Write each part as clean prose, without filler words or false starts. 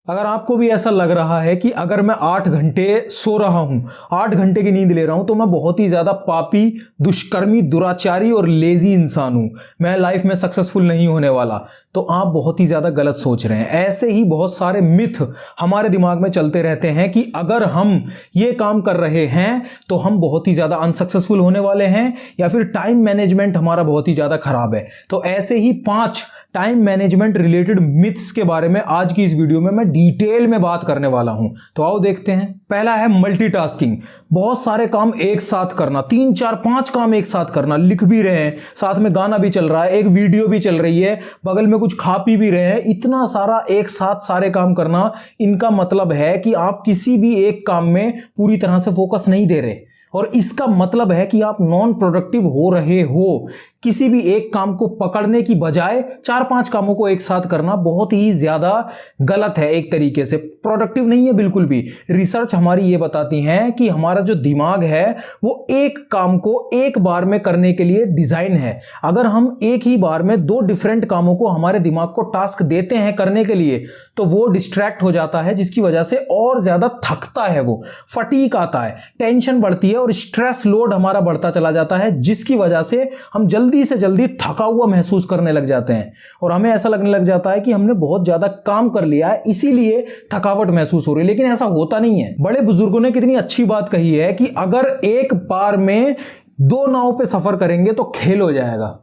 अगर आपको भी ऐसा लग रहा है कि अगर मैं 8 घंटे सो रहा हूं, 8 घंटे की नींद ले रहा हूं, तो मैं बहुत ही ज्यादा पापी, दुष्कर्मी, दुराचारी और लेजी इंसान हूं, मैं लाइफ में सक्सेसफुल नहीं होने वाला, तो आप बहुत ही ज्यादा गलत सोच रहे हैं। ऐसे ही बहुत सारे मिथ हमारे दिमाग में चलते रहते हैं कि अगर हम ये काम कर रहे हैं तो हम बहुत ही ज्यादा अनसक्सेसफुल होने वाले हैं, या फिर टाइम मैनेजमेंट हमारा बहुत ही ज्यादा खराब है। तो ऐसे ही 5 टाइम मैनेजमेंट रिलेटेड मिथ्स के बारे में आज की इस वीडियो में मैं डिटेल में बात करने वाला हूं। तो आओ देखते हैं। पहला है मल्टीटास्किंग, बहुत सारे काम एक साथ करना, 3 4 5 काम एक साथ करना, लिख भी रहे हैं, साथ में गाना भी चल रहा है, एक वीडियो भी चल रही है, बगल में कुछ खा पी भी रहे हैं, इतना सारा एक साथ सारे काम करना, इनका मतलब है कि आप किसी भी एक काम में पूरी तरह से फोकस नहीं दे रहे, और इसका मतलब है कि आप नॉन प्रोडक्टिव हो रहे हो। किसी भी एक काम को पकड़ने की बजाय 4-5 कामों को एक साथ करना बहुत ही ज्यादा गलत है, एक तरीके से प्रोडक्टिव नहीं है बिल्कुल भी। रिसर्च हमारी ये बताती है कि हमारा जो दिमाग है वो एक काम को एक बार में करने के लिए डिजाइन है। अगर हम एक ही बार में 2 डिफरेंट कामों को हमारे दिमाग को टास्क देते हैं करने के लिए, तो वो डिस्ट्रैक्ट हो जाता है, जिसकी वजह से और ज्यादा थकता है, वो फटीग आता है, टेंशन बढ़ती है और स्ट्रेस लोड हमारा बढ़ता चला जाता है, जिसकी वजह से हम जल्दी से जल्दी थका हुआ महसूस करने लग जाते हैं और हमें ऐसा लगने लग जाता है कि हमने बहुत ज्यादा काम कर लिया है, इसीलिए थकावट महसूस हो रही है। लेकिन ऐसा होता नहीं है। बड़े बुजुर्गों ने कितनी अच्छी बात कही है कि अगर एक बार में 2 नाव पे सफर करेंगे तो खेल हो जाएगा।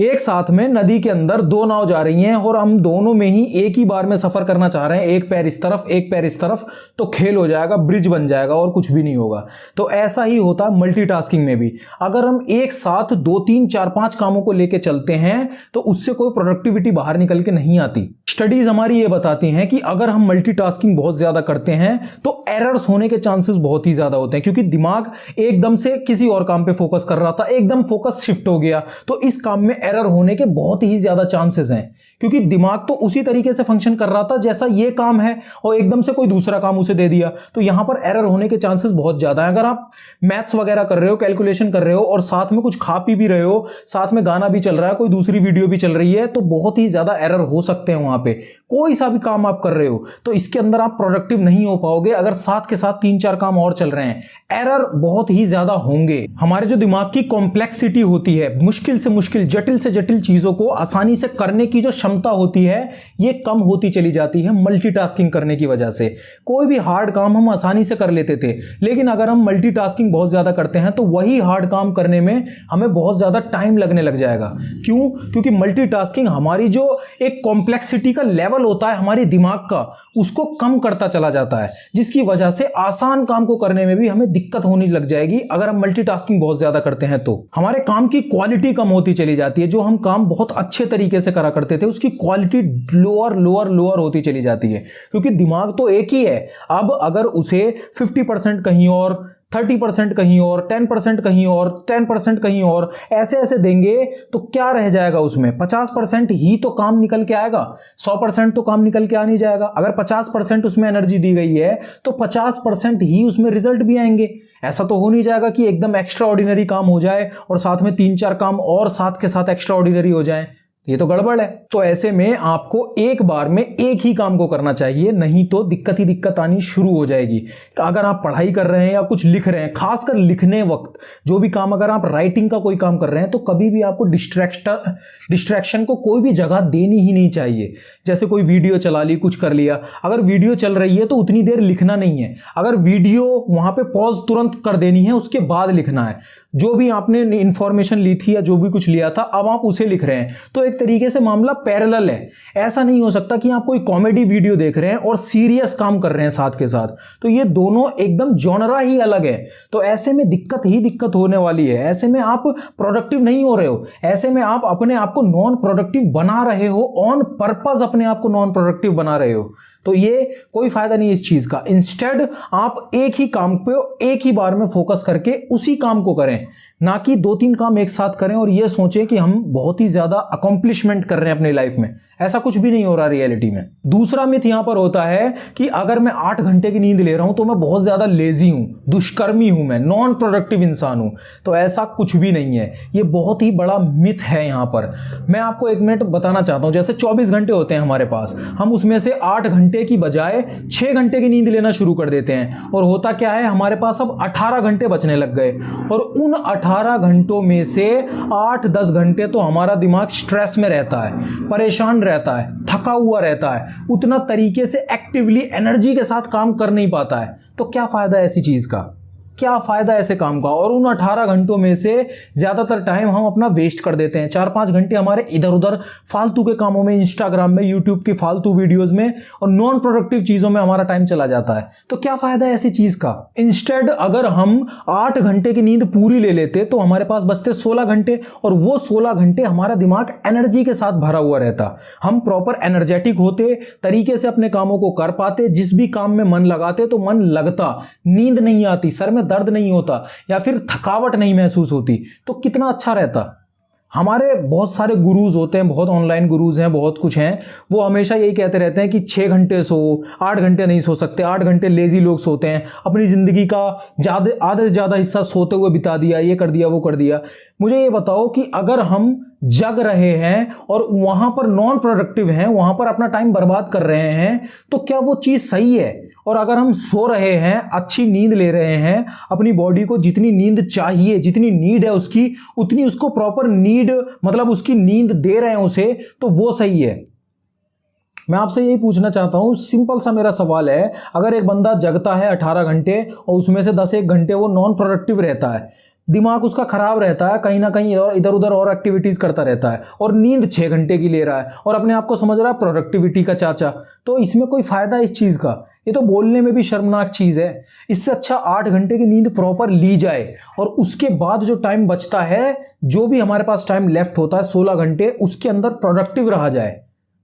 एक साथ में नदी के अंदर 2 नाव जा रही हैं और हम दोनों में ही एक ही बार में सफर करना चाह रहे हैं, एक पैर इस तरफ एक पैर इस तरफ, तो खेल हो जाएगा, ब्रिज बन जाएगा और कुछ भी नहीं होगा। तो ऐसा ही होता है मल्टीटास्किंग में भी। अगर हम एक साथ 2 3 4 5 कामों को लेके चलते हैं तो उससे कोई प्रोडक्टिविटी बाहर निकल के नहीं आती। स्टडीज हमारी ये बताती हैं कि अगर हम मल्टीटास्किंग बहुत ज्यादा करते हैं तो एरर्स होने के चांसेस बहुत ही ज्यादा होते हैं, क्योंकि दिमाग एकदम से किसी और काम पे फोकस कर रहा था, एकदम फोकस शिफ्ट हो गया, तो इस काम में एरर होने के बहुत ही ज्यादा चांसेस हैं, क्योंकि दिमाग तो उसी तरीके से फंक्शन कर रहा था जैसा ये काम है, और एकदम से कोई दूसरा काम उसे दे दिया, तो यहां पर एरर होने के चांसेस बहुत ज्यादा है। अगर आप मैथ्स वगैरह कर रहे हो, कैलकुलेशन कर रहे हो और साथ में कुछ खा पी भी रहे हो, साथ में गाना भी चल रहा है, कोई दूसरी वीडियो भी चल रही है, तो बहुत ही ज्यादा एरर हो सकते हैं वहां पे। कोई सा भी काम आप कर रहे हो तो इसके अंदर आप प्रोडक्टिव नहीं हो पाओगे अगर साथ के साथ 3 4 काम और चल रहे हैं, एरर बहुत ही ज्यादा होंगे। हमारे जो दिमाग की कॉम्प्लेक्सिटी होती है, मुश्किल से मुश्किल, जटिल से जटिल चीजों को आसानी से करने की जो क्षमता होती है, ये कम होती चली जाती है मल्टीटास्किंग करने की वजह से। कोई भी हार्ड काम हम आसानी से कर लेते थे, लेकिन अगर हम मल्टीटास्किंग बहुत ज्यादा करते हैं तो वही हार्ड काम करने में हमें बहुत ज्यादा टाइम लगने लग जाएगा। क्यों? क्योंकि मल्टीटास्किंग हमारी जो एक कॉम्प्लेक्सिटी का लेवल होता है हमारे दिमाग का, उसको कम करता चला जाता है, जिसकी वजह से आसान काम को करने में भी हमें दिक्कत होने लग जाएगी। अगर हम मल्टीटास्किंग बहुत ज्यादा करते हैं तो हमारे काम की क्वालिटी कम होती चली जाती है। जो हम काम बहुत अच्छे तरीके से करा करते थे उसकी क्वालिटी लोअर लोअर लोअर होती चली जाती है, क्योंकि दिमाग तो एक ही है। अब अगर उसे 50% कहीं और, 30% कहीं और, 10% कहीं और, 10% कहीं और, ऐसे ऐसे देंगे तो क्या रह जाएगा उसमें? 50% ही तो काम निकल के आएगा, 100% तो काम निकल के आ नहीं जाएगा। अगर 50% उसमें एनर्जी दी गई है तो 50% ही उसमें रिजल्ट भी आएंगे। ऐसा तो हो नहीं जाएगा कि एकदम एक्स्ट्रा ऑर्डिनरी काम हो जाए और साथ में 3 4 काम और साथ के साथ एक्स्ट्रा ऑर्डिनरी हो जाए, ये तो गड़बड़ है। तो ऐसे में आपको एक बार में एक ही काम को करना चाहिए, नहीं तो दिक्कत ही दिक्कत आनी शुरू हो जाएगी। अगर आप पढ़ाई कर रहे हैं या कुछ लिख रहे हैं, खासकर लिखने वक्त जो भी काम, अगर आप राइटिंग का कोई काम कर रहे हैं तो कभी भी आपको डिस्ट्रैक्शन को कोई भी जगह देनी ही नहीं चाहिए। जैसे कोई वीडियो चला ली, कुछ कर लिया, अगर वीडियो चल रही है तो उतनी देर लिखना नहीं है। अगर वीडियो वहां पे पॉज तुरंत कर देनी है, उसके बाद लिखना है। जो भी आपने इंफॉर्मेशन ली थी या जो भी कुछ लिया था, अब आप उसे लिख रहे हैं, तो एक तरीके से मामला पैरेलल है। ऐसा नहीं हो सकता कि आप कोई कॉमेडी वीडियो देख रहे हैं और सीरियस काम कर रहे हैं साथ के साथ, तो ये दोनों एकदम जॉनरा ही अलग है। तो ऐसे में दिक्कत ही दिक्कत होने वाली है। ऐसे में आप प्रोडक्टिव नहीं हो रहे हो, ऐसे में आप अपने आप को नॉन प्रोडक्टिव बना रहे हो, ऑन पर्पस अपने आप को नॉन प्रोडक्टिव बना रहे हो। तो ये कोई फायदा नहीं इस चीज का। इंस्टेड आप एक ही काम पे एक ही बार में फोकस करके उसी काम को करें, ना कि 2 3 काम एक साथ करें और ये सोचें कि हम बहुत ही ज्यादा अकॉम्प्लिशमेंट कर रहे हैं अपनी लाइफ में। ऐसा कुछ भी नहीं हो रहा रियलिटी में। दूसरा मिथ यहां पर होता है कि अगर मैं 8 घंटे की नींद ले रहा हूं तो मैं बहुत ज्यादा लेजी हूं, दुष्कर्मी हूं, मैं नॉन प्रोडक्टिव इंसान हूं। तो ऐसा कुछ भी नहीं है, ये बहुत ही बड़ा मिथ है। यहां पर मैं आपको एक मिनट बताना चाहता हूं, जैसे 24 घंटे होते हैं हमारे पास, हम उसमें से 8 घंटे की बजाय 6 घंटे की नींद लेना शुरू कर देते हैं, और होता क्या है, हमारे पास अब 18 घंटे बचने लग गए, और उन 18 घंटों में से 8-10 घंटे तो हमारा दिमाग स्ट्रेस में रहता है, परेशान रहता है, थका हुआ रहता है, उतना तरीके से एक्टिवली एनर्जी के साथ काम कर नहीं पाता है। तो क्या फायदा ऐसी चीज का, क्या फायदा ऐसे काम का। और उन 18 घंटों में से ज्यादातर टाइम हम अपना वेस्ट कर देते हैं। 4-5 घंटे हमारे इधर उधर फालतू के कामों में, इंस्टाग्राम में, यूट्यूब की फालतू वीडियोस में और नॉन प्रोडक्टिव चीजों में हमारा टाइम चला जाता है। तो क्या फायदा है ऐसी चीज का। इंस्टेड अगर हम 8 घंटे की नींद पूरी ले लेते तो हमारे पास बचते 16 घंटे, और वो 16 घंटे हमारा दिमाग एनर्जी के साथ भरा हुआ रहता, हम प्रॉपर एनर्जेटिक होते, तरीके से अपने कामों को कर पाते, जिस भी काम में मन लगाते तो मन लगता, नींद नहीं आती, सर में दर्द नहीं होता, या फिर थकावट नहीं महसूस होती। तो कितना अच्छा रहता। हमारे बहुत सारे गुरुज होते हैं, बहुत ऑनलाइन गुरुज हैं, बहुत कुछ हैं, वो हमेशा यही कहते रहते हैं कि 6 घंटे सो, 8 घंटे नहीं सो सकते, 8 घंटे लेजी लोग सोते हैं, अपनी जिंदगी का आधे से ज्यादा हिस्सा सोते हुए बिता दिया, ये कर दिया, वो कर दिया। मुझे ये बताओ कि अगर हम जग रहे हैं और वहां पर नॉन प्रोडक्टिव हैं, वहां पर अपना टाइम बर्बाद कर रहे हैं, तो क्या वो चीज सही है। और अगर हम सो रहे हैं, अच्छी नींद ले रहे हैं, अपनी बॉडी को जितनी नींद चाहिए, जितनी नीड है उसकी, उतनी उसको प्रॉपर नीड, मतलब उसकी नींद दे रहे हैं उसे, तो वो सही है। मैं आपसे यही पूछना चाहता हूं, सिंपल सा मेरा सवाल है, अगर एक बंदा जगता है 18 घंटे और उसमें से 10-1 घंटे वो नॉन प्रोडक्टिव रहता है, दिमाग उसका खराब रहता है, कहीं ना कहीं इधर उधर और एक्टिविटीज करता रहता है, और नींद 6 घंटे की ले रहा है और अपने आप को समझ रहा है प्रोडक्टिविटी का चाचा, तो इसमें कोई फायदा है इस चीज का। ये तो बोलने में भी शर्मनाक चीज है। इससे अच्छा 8 घंटे की नींद प्रॉपर ली जाए, और उसके बाद जो टाइम बचता है, जो भी हमारे पास टाइम लेफ्ट होता है 16 घंटे, उसके अंदर प्रोडक्टिव रहा जाए,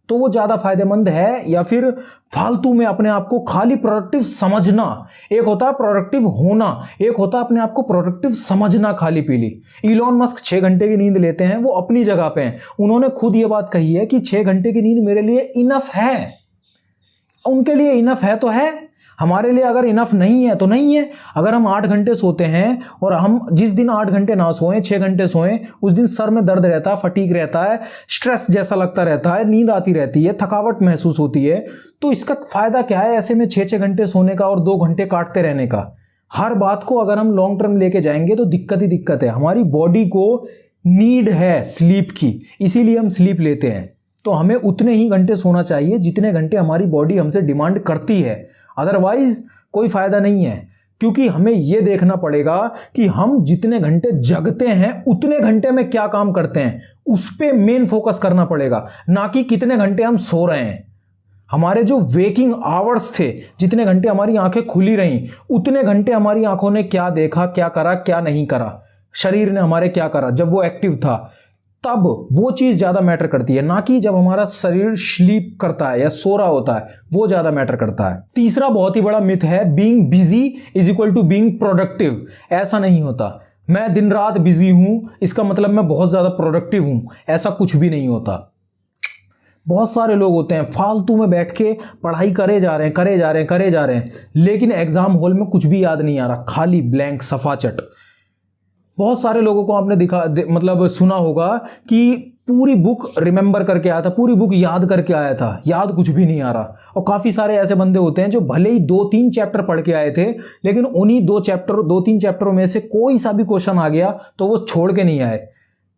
तो वो ज्यादा फायदेमंद है। या फिर फालतू में अपने आप को खाली प्रोडक्टिव समझना, एक होता है प्रोडक्टिव होना, एक होता है अपने आप को प्रोडक्टिव समझना खाली पीली। इलॉन मस्क 6 घंटे की नींद लेते हैं, वो अपनी जगह पे हैं, उन्होंने खुद ये बात कही है कि 6 घंटे की नींद मेरे लिए इनफ है। उनके लिए इनफ है तो है, हमारे लिए अगर इनफ नहीं है तो नहीं है। अगर हम 8 घंटे सोते हैं और हम जिस दिन 8 घंटे ना सोएं, 6 घंटे सोएं, उस दिन सर में दर्द रहता है, फटीग रहता है, स्ट्रेस जैसा लगता रहता है, नींद आती रहती है, थकावट महसूस होती है, तो इसका फायदा क्या है ऐसे में 6-6 घंटे सोने का और 2 घंटे काटते रहने का। हर बात को अगर हम लॉन्ग टर्म लेके जाएंगे तो दिक्कत ही दिक्कत है। हमारी बॉडी को नीड है स्लीप की, इसीलिए हम स्लीप लेते हैं, तो हमें उतने ही घंटे सोना चाहिए जितने घंटे हमारी बॉडी हमसे डिमांड करती है। अदरवाइज कोई फायदा नहीं है, क्योंकि हमें यह देखना पड़ेगा कि हम जितने घंटे जगते हैं उतने घंटे में क्या काम करते हैं, उस पे मेन फोकस करना पड़ेगा, ना कि कितने घंटे हम सो रहे हैं। हमारे जो वेकिंग आवर्स थे, जितने घंटे हमारी आंखें खुली रहीं, उतने घंटे हमारी आंखों ने क्या देखा, क्या करा, क्या नहीं करा, शरीर ने हमारे क्या करा जब वो एक्टिव था, तब वो चीज ज्यादा मैटर करती है, ना कि जब हमारा शरीर स्लीप करता है या सो रहा होता है, वो ज्यादा मैटर करता है। तीसरा बहुत ही बड़ा मिथ है, being busy is equal to being productive. ऐसा नहीं होता, मैं दिन रात बिजी हूं इसका मतलब मैं बहुत ज्यादा प्रोडक्टिव हूं, ऐसा कुछ भी नहीं होता। बहुत सारे लोग होते हैं फालतू में बैठ के पढ़ाई करे जा रहे हैं, लेकिन एग्जाम हॉल में कुछ भी याद नहीं आ रहा, खाली ब्लैंक सफाचट। बहुत सारे लोगों को आपने मतलब सुना होगा कि पूरी बुक रिमेंबर करके आया था, पूरी बुक याद करके आया था, याद कुछ भी नहीं आ रहा। और काफी सारे ऐसे बंदे होते हैं जो भले ही 2-3 चैप्टर पढ़ के आए थे, लेकिन उन्हीं 2-3 चैप्टरों में से कोई सा भी क्वेश्चन आ गया तो वो छोड़ के नहीं आए।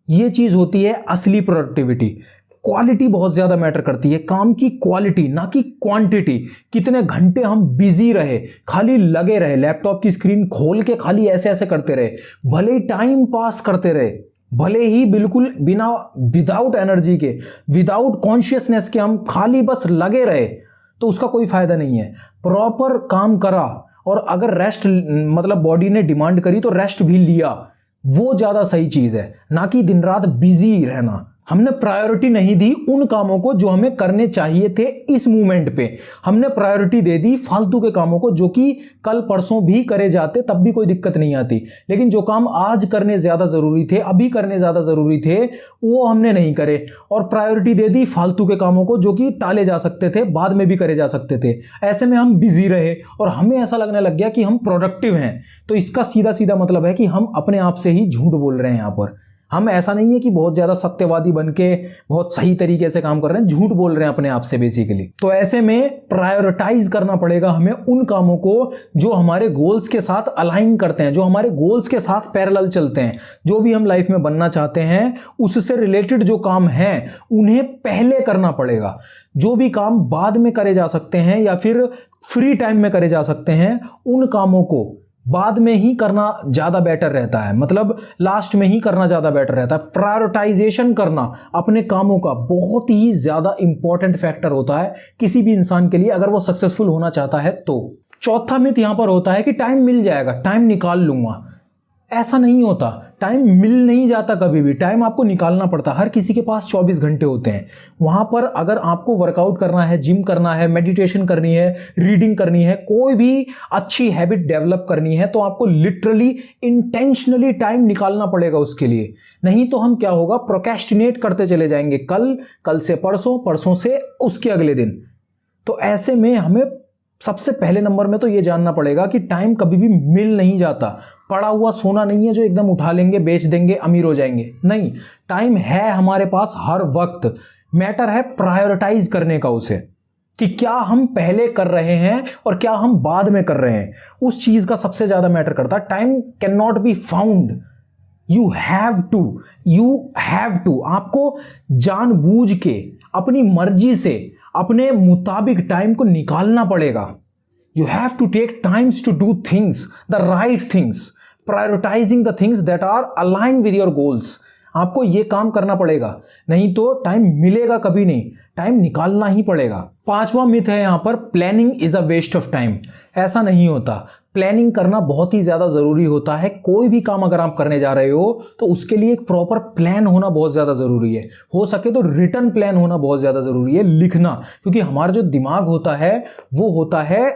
ये चीज होती है असली प्रोडक्टिविटी। क्वालिटी बहुत ज्यादा मैटर करती है, काम की क्वालिटी ना कि क्वांटिटी। कितने घंटे हम बिजी रहे, खाली लगे रहे, लैपटॉप की स्क्रीन खोल के खाली ऐसे ऐसे करते रहे, भले ही टाइम पास करते रहे, भले ही बिल्कुल बिना विदाउट एनर्जी के, विदाउट कॉन्शियसनेस के हम खाली बस लगे रहे, तो उसका कोई फायदा नहीं है। प्रॉपर काम करा, और अगर रेस्ट मतलब बॉडी ने डिमांड करी तो रेस्ट भी लिया, वो ज्यादा सही चीज है, ना कि दिन रात बिजी रहना। हमने प्रायोरिटी नहीं दी उन कामों को जो हमें करने चाहिए थे इस मूवमेंट पे। हमने प्रायोरिटी दे दी फालतू के कामों को जो कि कल परसों भी करे जाते तब भी कोई दिक्कत नहीं आती, लेकिन जो काम आज करने ज्यादा जरूरी थे, अभी करने ज्यादा जरूरी थे, वो हमने नहीं करे और प्रायोरिटी दे दी फालतू के कामों को जो कि टाले जा सकते थे, बाद में भी करे जा सकते थे। ऐसे में हम बिजी रहे और हमें ऐसा लगने लग गया कि हम प्रोडक्टिव हैं। तो इसका सीधा सीधा मतलब है कि हम अपने आप से ही झूठ बोल रहे हैं। यहां पर हम ऐसा नहीं है कि बहुत ज्यादा सत्यवादी बन के बहुत सही तरीके से काम कर रहे हैं, झूठ बोल रहे हैं अपने आप से बेसिकली। तो ऐसे में प्रायोरिटाइज करना पड़ेगा हमें उन कामों को जो हमारे गोल्स के साथ अलाइन करते हैं, जो हमारे गोल्स के साथ पैरेलल चलते हैं। जो भी हम लाइफ में बनना चाहते हैं उससे रिलेटेड जो काम हैं उन्हें पहले करना पड़ेगा। जो भी काम बाद में करे जा सकते हैं या फिर फ्री टाइम में करे जा सकते हैं, उन कामों को बाद में ही करना ज्यादा बेटर रहता है, मतलब लास्ट में ही करना ज्यादा बेटर रहता है। प्रायोरिटाइजेशन करना अपने कामों का बहुत ही ज्यादा इंपॉर्टेंट फैक्टर होता है किसी भी इंसान के लिए अगर वो सक्सेसफुल होना चाहता है तो। चौथा मिथ यहां पर होता है कि टाइम मिल जाएगा, टाइम निकाल लूंगा। ऐसा नहीं होता, टाइम मिल नहीं जाता कभी भी, टाइम आपको निकालना पड़ता है। हर किसी के पास 24 घंटे होते हैं। वहां पर अगर आपको वर्कआउट करना है, जिम करना है, मेडिटेशन करनी है, रीडिंग करनी है, कोई भी अच्छी हैबिट डेवलप करनी है तो आपको लिटरली इंटेंशनली टाइम निकालना पड़ेगा उसके लिए। नहीं तो हम क्या होगा, प्रोक्रेस्टिनेट करते चले जाएंगे, कल से परसों, परसों से उसके अगले दिन। तो ऐसे में हमें सबसे पहले नंबर में तो यह जानना पड़ेगा कि टाइम कभी भी मिल नहीं जाता। पड़ा हुआ सोना नहीं है जो एकदम उठा लेंगे, बेच देंगे, अमीर हो जाएंगे। नहीं, टाइम है हमारे पास हर वक्त। मैटर है प्रायोरिटाइज करने का उसे, कि क्या हम पहले कर रहे हैं और क्या हम बाद में कर रहे हैं। उस चीज का सबसे ज्यादा मैटर करता है। Time can not be found, you have to. आपको जानबूझ के अपनी मर्जी से अपने मुताबिक टाइम को निकालना पड़ेगा। You have to take times to do things, the right things, prioritizing the things that are aligned with your goals. आपको ये काम करना पड़ेगा, नहीं तो टाइम मिलेगा कभी नहीं, टाइम निकालना ही पड़ेगा। पांचवा मिथ है यहां पर, planning is a waste of time. ऐसा नहीं होता, प्लानिंग करना बहुत ही ज्यादा जरूरी होता है। कोई भी काम अगर आप करने जा रहे हो तो उसके लिए एक प्रॉपर प्लान होना बहुत ज्यादा जरूरी है। हो सके तो रिटन प्लान होना बहुत ज्यादा जरूरी है, लिखना। क्योंकि हमारा जो दिमाग होता है वो होता है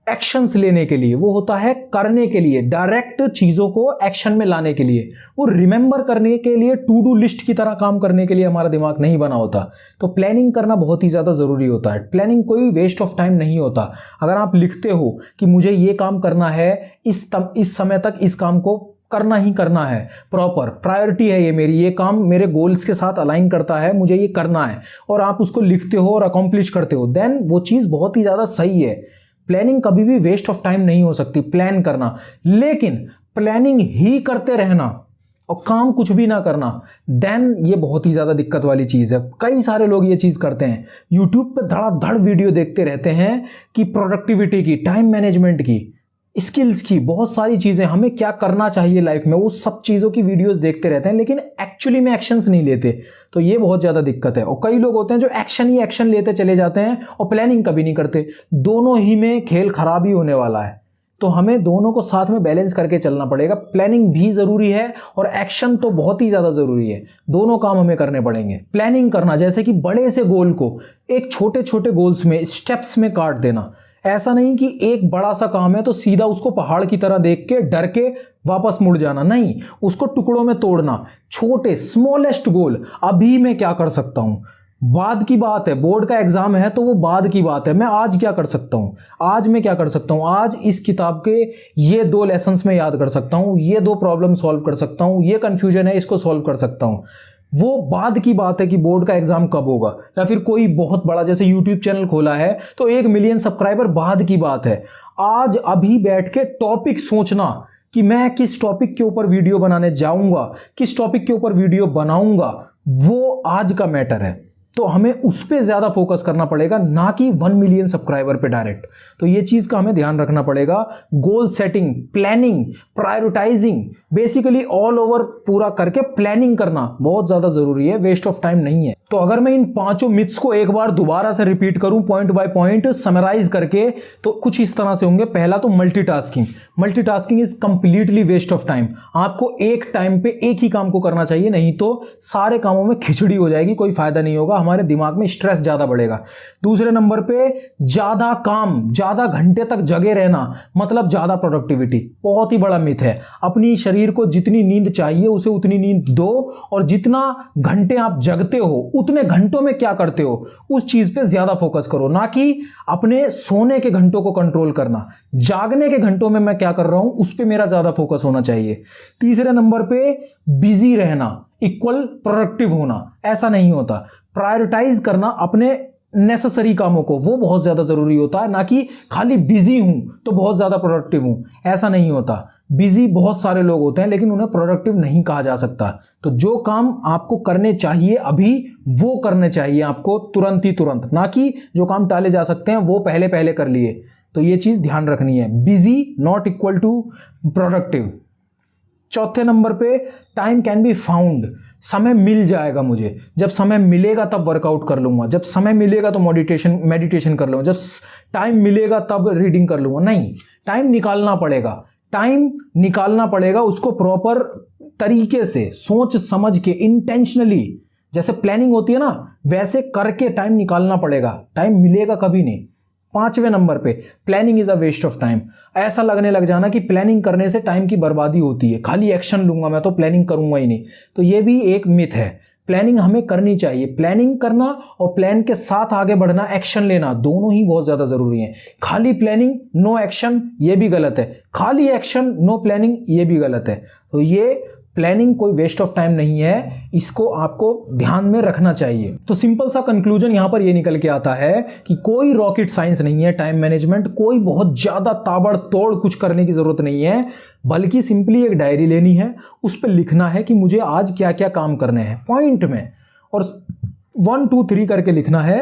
एक्शंस लेने के लिए, वो होता है करने के लिए, डायरेक्ट चीजों को एक्शन में लाने के लिए। वो रिमेंबर करने के लिए, टू डू लिस्ट की तरह काम करने के लिए हमारा दिमाग नहीं बना होता। तो प्लानिंग करना बहुत ही ज्यादा जरूरी होता है। प्लानिंग कोई वेस्ट ऑफ टाइम नहीं होता। अगर आप लिखते हो कि मुझे ये काम करना है, इस समय तक इस काम को करना ही करना है, प्रॉपर प्रायोरिटी है ये मेरी, ये काम मेरे गोल्स के साथ अलाइन करता है, मुझे ये करना है, और आप उसको लिखते हो और अकॉम्प्लिश करते हो, देन वो चीज बहुत ही ज्यादा सही है। प्लानिंग कभी भी वेस्ट ऑफ टाइम नहीं हो सकती, प्लान करना। लेकिन प्लानिंग ही करते रहना और काम कुछ भी ना करना, देन ये बहुत ही ज्यादा दिक्कत वाली चीज है। कई सारे लोग ये चीज करते हैं, यूट्यूब पे धड़ाधड़ वीडियो देखते रहते हैं कि प्रोडक्टिविटी की, टाइम मैनेजमेंट की, स्किल्स की, बहुत सारी चीजें, हमें क्या करना चाहिए लाइफ में, वो सब चीजों की वीडियोस देखते रहते हैं, लेकिन एक्चुअली में एक्शंस नहीं लेते। तो ये बहुत ज्यादा दिक्कत है। और कई लोग होते हैं जो एक्शन ही एक्शन लेते चले जाते हैं और प्लानिंग कभी नहीं करते। दोनों ही में खेल खराब ही होने वाला है। तो हमें दोनों को साथ में बैलेंस करके चलना पड़ेगा। प्लानिंग भी जरूरी है और एक्शन तो बहुत ही ज्यादा जरूरी है। दोनों काम हमें करने पड़ेंगे। प्लानिंग करना, जैसे कि बड़े से गोल को एक छोटे छोटे गोल्स में, स्टेप्स में काट देना। ऐसा नहीं कि एक बड़ा सा काम है तो सीधा उसको पहाड़ की तरह देख के डर के वापस मुड़ जाना, नहीं, उसको टुकड़ों में तोड़ना। छोटे स्मॉलेस्ट गोल, अभी मैं क्या कर सकता हूं, बाद की बात है, बोर्ड का एग्जाम है तो वो बाद की बात है, मैं आज क्या कर सकता हूं, आज मैं क्या कर सकता हूं, आज इस किताब के ये 2 लेसन्स में याद कर सकता हूं, ये 2 प्रॉब्लम सॉल्व कर सकता हूं, ये कंफ्यूजन है इसको सॉल्व कर सकता हूं। वो बाद की बात है कि बोर्ड का एग्जाम कब होगा, या फिर कोई बहुत बड़ा जैसे यूट्यूब चैनल खोला है तो 1 मिलियन सब्सक्राइबर बाद की बात है। आज अभी बैठ के टॉपिक सोचना कि मैं किस टॉपिक के ऊपर वीडियो बनाने जाऊंगा, किस टॉपिक के ऊपर वीडियो बनाऊंगा, वो आज का मैटर है। तो हमें उस पर ज्यादा फोकस करना पड़ेगा, ना कि 1 मिलियन सब्सक्राइबर पे डायरेक्ट। तो ये चीज का हमें ध्यान रखना पड़ेगा। Goal setting, planning, prioritising, basically all over पूरा करके प्लानिंग करना बहुत ज्यादा जरूरी है, वेस्ट ऑफ टाइम नहीं है। तो अगर मैं इन पांचों मिथ्स को एक बार दोबारा से रिपीट करूं पॉइंट बाय पॉइंट समराइज करके, तो कुछ इस तरह से होंगे। पहला तो multitasking. Multitasking is completely waste of time. आपको एक टाइम पे एक ही काम को करना चाहिए, नहीं तो सारे कामों में खिचड़ी हो जाएगी, कोई फायदा नहीं होगा, हमारे दिमाग में स्ट्रेस ज्यादा बढ़ेगा। दूसरे नंबर पे ज्यादा काम, ज्यादा घंटे तक जगे रहना मतलब ज्यादा प्रोडक्टिविटी। बहुत ही बड़ा मिथ है। अपनी शरीर को जितनी नींद चाहिए उसे उतनी नींद दो, और जितना घंटे आप जगते हो उतने घंटों में क्या करते हो उस चीज पे ज्यादा फोकस करो, ना कि अपने सोने के घंटों को कंट्रोल करना। जागने के घंटों में मैं क्या कर रहा हूं उस पे मेरा ज्यादा फोकस होना चाहिए। तीसरे नंबर पे बिजी रहना इक्वल प्रोडक्टिव होना, ऐसा नहीं होता। प्रायोरिटाइज करना अपने नेसेसरी कामों को, वो बहुत ज्यादा जरूरी होता है, ना कि खाली बिजी हूं तो बहुत ज्यादा प्रोडक्टिव हूं, ऐसा नहीं होता। बिजी बहुत सारे लोग होते हैं लेकिन उन्हें प्रोडक्टिव नहीं कहा जा सकता। तो जो काम आपको करने चाहिए अभी वो करने चाहिए आपको तुरंत ही तुरंत, ना कि जो काम टाले जा सकते हैं वो पहले पहले कर लिए। तो ये चीज ध्यान रखनी है, busy not equal to productive. चौथे नंबर पे टाइम कैन बी फाउंड। समय मिल जाएगा मुझे, जब समय मिलेगा तब वर्कआउट कर लूंगा, जब समय मिलेगा तो मेडिटेशन कर लूंगा, जब टाइम मिलेगा तब रीडिंग कर लूंगा। नहीं, टाइम निकालना पड़ेगा। टाइम निकालना पड़ेगा, उसको प्रॉपर तरीके से सोच समझ के इंटेंशनली, जैसे प्लानिंग होती है ना वैसे करके टाइम निकालना पड़ेगा। टाइम मिलेगा कभी नहीं। पांचवें नंबर पे planning is a waste of time. ऐसा लगने लग जाना कि प्लानिंग करने से टाइम की बर्बादी होती है, खाली एक्शन लूंगा मैं तो प्लानिंग करूंगा ही नहीं, तो ये भी एक मिथ है। प्लानिंग हमें करनी चाहिए। प्लानिंग करना और प्लान के साथ आगे बढ़ना, एक्शन लेना, दोनों ही बहुत ज्यादा जरूरी हैं। खाली प्लानिंग नो एक्शन ये भी गलत है, खाली एक्शन नो प्लानिंग ये भी गलत है। तो ये प्लानिंग कोई वेस्ट ऑफ टाइम नहीं है, इसको आपको ध्यान में रखना चाहिए। तो सिंपल सा कंक्लूजन यहां पर ये निकल के आता है कि कोई रॉकेट साइंस नहीं है टाइम मैनेजमेंट, कोई बहुत ज्यादा ताबड़तोड़ कुछ करने की जरूरत नहीं है, बल्कि सिंपली एक डायरी लेनी है, उस पर लिखना है कि मुझे आज क्या क्या काम करने हैं पॉइंट में, और 1 2 3 करके लिखना है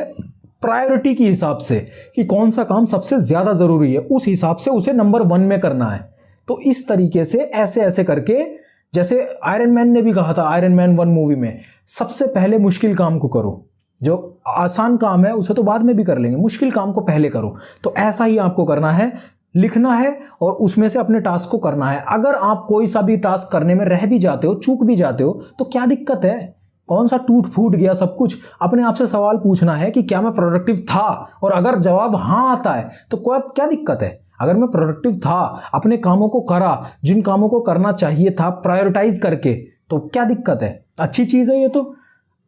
प्रायोरिटी के हिसाब से कि कौन सा काम सबसे ज्यादा जरूरी है, उस हिसाब से उसे नंबर 1 में करना है। तो इस तरीके से ऐसे ऐसे करके, जैसे आयरन मैन ने भी कहा था आयरन मैन 1 मूवी में, सबसे पहले मुश्किल काम को करो, जो आसान काम है उसे तो बाद में भी कर लेंगे, मुश्किल काम को पहले करो। तो ऐसा ही आपको करना है, लिखना है और उसमें से अपने टास्क को करना है। अगर आप कोई सा भी टास्क करने में रह भी जाते हो, चूक भी जाते हो, तो क्या दिक्कत है? कौन सा टूट फूट गया सब कुछ? अपने आप से सवाल पूछना है कि क्या मैं प्रोडक्टिव था, और अगर जवाब हाँ आता है तो क्या दिक्कत है? अगर मैं प्रोडक्टिव था, अपने कामों को करा, जिन कामों को करना चाहिए था प्रायोरिटाइज करके, तो क्या दिक्कत है? अच्छी चीज है ये तो।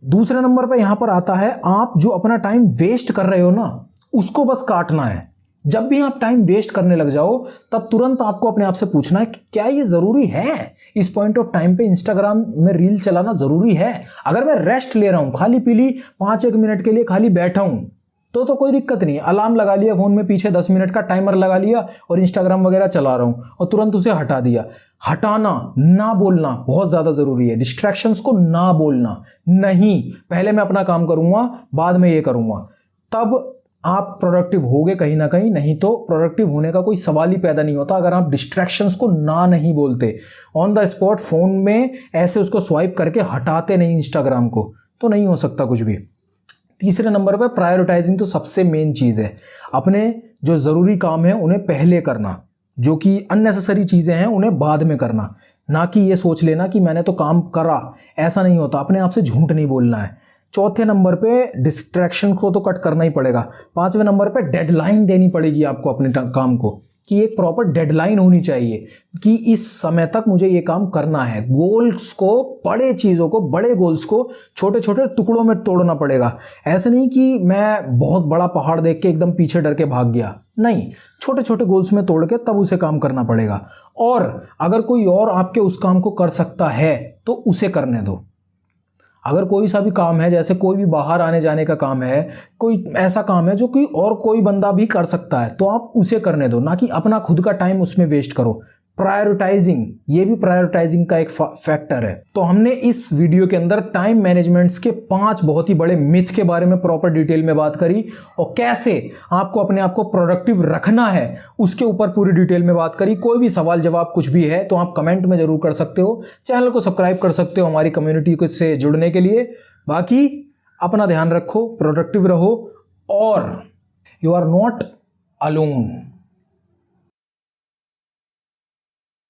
दूसरे नंबर पे यहां पर आता है, आप जो अपना टाइम वेस्ट कर रहे हो ना, उसको बस काटना है। जब भी आप टाइम वेस्ट करने लग जाओ तब तुरंत आपको अपने आप से पूछना है कि क्या ये जरूरी है? इस पॉइंट ऑफ टाइम पे इंस्टाग्राम में रील चलाना जरूरी है? अगर मैं रेस्ट ले रहा हूं, खाली पीली 5-1 मिनट के लिए खाली बैठा हूं, तो कोई दिक्कत नहीं है। अलार्म लगा लिया फोन में, पीछे 10 मिनट का टाइमर लगा लिया और इंस्टाग्राम वगैरह चला रहा हूं और तुरंत उसे हटा दिया। हटाना, ना बोलना बहुत ज्यादा जरूरी है। डिस्ट्रैक्शंस को ना बोलना, नहीं पहले मैं अपना काम करूंगा बाद में ये करूंगा, तब आप प्रोडक्टिव होगे कहीं ना कहीं, नहीं तो प्रोडक्टिव होने का कोई सवाल ही पैदा नहीं होता। अगर आप डिस्ट्रैक्शंस को ना नहीं बोलते, ऑन द स्पॉट फोन में ऐसे उसको स्वाइप करके हटाते नहीं इंस्टाग्राम को, तो नहीं हो सकता कुछ भी। तीसरे नंबर पर प्रायोरिटाइजिंग तो सबसे मेन चीज है। अपने जो जरूरी काम है उन्हें पहले करना, जो कि अननेसेसरी चीजें हैं उन्हें बाद में करना, ना कि ये सोच लेना कि मैंने तो काम करा। ऐसा नहीं होता, अपने आप से झूठ नहीं बोलना है। चौथे नंबर पे डिस्ट्रैक्शन को तो कट करना ही पड़ेगा। पांचवें नंबर पे डेडलाइन देनी पड़ेगी आपको अपने काम को, कि एक प्रॉपर डेडलाइन होनी चाहिए कि इस समय तक मुझे ये काम करना है। गोल्स को, बड़े चीज़ों को, बड़े गोल्स को छोटे छोटे टुकड़ों में तोड़ना पड़ेगा। ऐसे नहीं कि मैं बहुत बड़ा पहाड़ देख के एकदम पीछे डर के भाग गया, नहीं, छोटे छोटे गोल्स में तोड़ के तब उसे काम करना पड़ेगा। और अगर कोई और आपके उस काम को कर सकता है तो उसे करने दो। अगर कोई सा भी काम है, जैसे कोई भी बाहर आने जाने का काम है, कोई ऐसा काम है जो कोई बंदा भी कर सकता है, तो आप उसे करने दो, ना कि अपना खुद का टाइम उसमें वेस्ट करो। प्रायोरिटाइजिंग, ये भी प्रायोरिटाइजिंग का एक फैक्टर है। तो हमने इस वीडियो के अंदर टाइम मैनेजमेंट्स के 5 बहुत ही बड़े मिथ के बारे में प्रॉपर डिटेल में बात करी, और कैसे आपको अपने आप को प्रोडक्टिव रखना है उसके ऊपर पूरी डिटेल में बात करी। कोई भी सवाल जवाब कुछ भी है तो आप कमेंट में जरूर कर सकते हो। चैनल को सब्सक्राइब कर सकते हो हमारी कम्युनिटी से जुड़ने के लिए। बाकी अपना ध्यान रखो, प्रोडक्टिव रहो और यू आर नॉट अलोन।